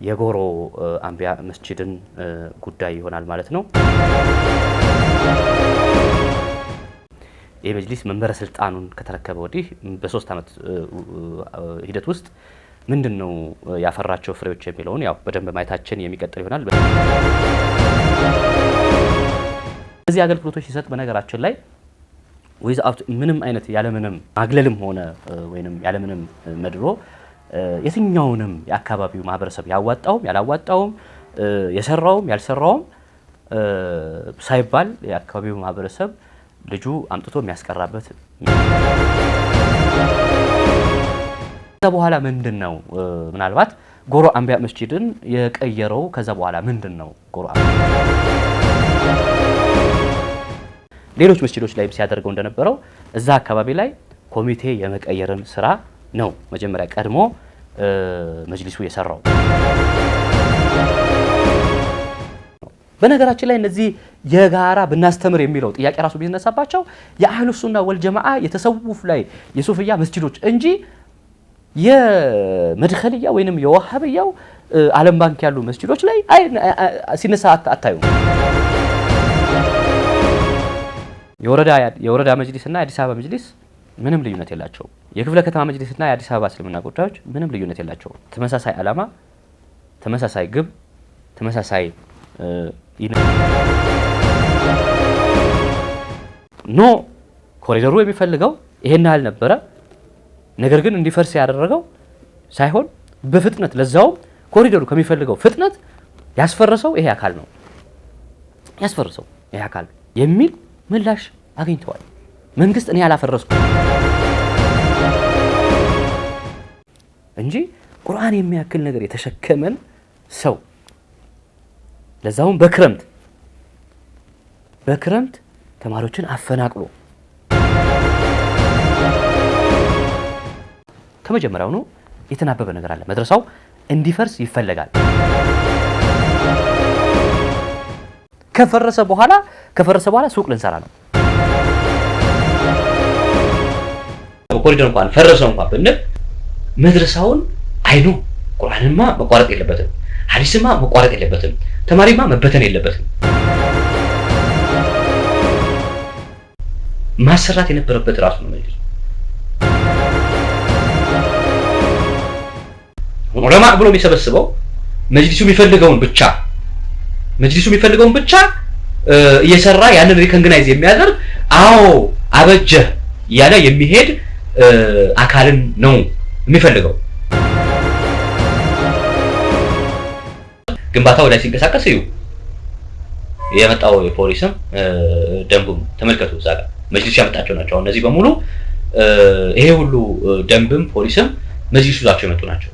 የጎሮ አንቢያ መስጂድን ጉዳይ ይሆናል ማለት ነው። የመጅሊስ መንበረ ስልጣኑን ከተረከበ ወዲህ በ3 ዓመት ሂደት ውስጥ ምንድነው ያፈራቸው ፍሬዎች የሚለውን ያው በደንብ ማየታችን የሚቀጥል ይሆናል። እዚህ አገልግሎቶች ሲሰጥ በነገራችን ላይ ዊዛውት ምንም አይነት ያለምንም ማግለልም ሆነ ወይንም ያለምንም መድሮ የትኛውንም የአካባቢው ማህበረሰብ ያዋጣውም ያላዋጣውም የሰራውም ያልሰራውም ሳይባል የአካባቢው ማህበረሰብ ልጁ አምጥቶ የሚያስቀራበት ከዛ በኋላ ምንድነው ምናልባት ጎሮ አንቢያ መስጂድን የቀየረው ከዛ በኋላ ምንድነው ጎሮ ሌሎች መስጂዶች ላይ ሲያደርገው እንደነበረው እዛ አካባቢ ላይ ኮሚቴ የመቀየርን ስራ ነው መጀመሪያ ቀድሞ መጅሊሱ የሰራው። በነገራችን ላይ እነዚህ የጋራ ብናስተምር የሚለው ጥያቄ ራሱ ቢነሳባቸው የአህሉ ሱና ወልጀማዓ የተሰውፍ ላይ የሱፍያ መስጂዶች እንጂ የመድኸልያ ወይንም የወሃብያው ዓለም ባንክ ያሉ መስጂዶች ላይ ሲነሳ አታዩ። የወረዳ መጅሊስና የአዲስ አበባ መጅሊስ ምንም ልዩነት የላቸው። የክፍለ ከተማ መጅሊስና የአዲስ አበባ እስልምና ጉዳዮች ምንም ልዩነት የላቸው። ተመሳሳይ ዓላማ፣ ተመሳሳይ ግብ፣ ተመሳሳይ ኖ ኮሪደሩ የሚፈልገው ይሄን ያህል ነበረ። ነገር ግን እንዲፈርስ ያደረገው ሳይሆን በፍጥነት ለዛው ኮሪደሩ ከሚፈልገው ፍጥነት ያስፈረሰው ይሄ አካል ነው ያስፈረሰው ይሄ አካል የሚል ምላሽ አግኝተዋል። መንግስት እኔ ያላፈረስኩ እንጂ ቁርአን የሚያክል ነገር የተሸከመን ሰው ለዛውም በክረምት ተማሪዎችን አፈናቅሎ ከመጀመሪያው ነው የተናበበ ነገር አለ። መድረሳው እንዲፈርስ ይፈልጋል። ከፈረሰ በኋላ ሱቅ ልንሰራ ነው። ኮሪደር እንኳን ፈረሰው እንኳን ብንል መድረሳውን አይኑ ቁርአንማ መቋረጥ የለበትም፣ ሐዲስማ መቋረጥ የለበትም፣ ተማሪማ መበተን የለበትም። ማሰራት የነበረበት ራሱ ነው መጅሊስ። ዑለማ ብሎ የሚሰበስበው መጅሊሱ የሚፈልገውን ብቻ እየሰራ ያንን ሪኮግናይዝ የሚያደርግ አበጀ ያለ የሚሄድ አካልን ነው የሚፈልገው። ግንባታው ላይ ሲንቀሳቀስ እዩ የመጣው የፖሊስም ደንቡም ተመልከቱ። እዛ ጋር መጅሊሱ ያመጣቸው ናቸው። እነዚህ በሙሉ ይሄ ሁሉ ደንብም ፖሊስም መጅሊሱ ይዟቸው የመጡ ናቸው።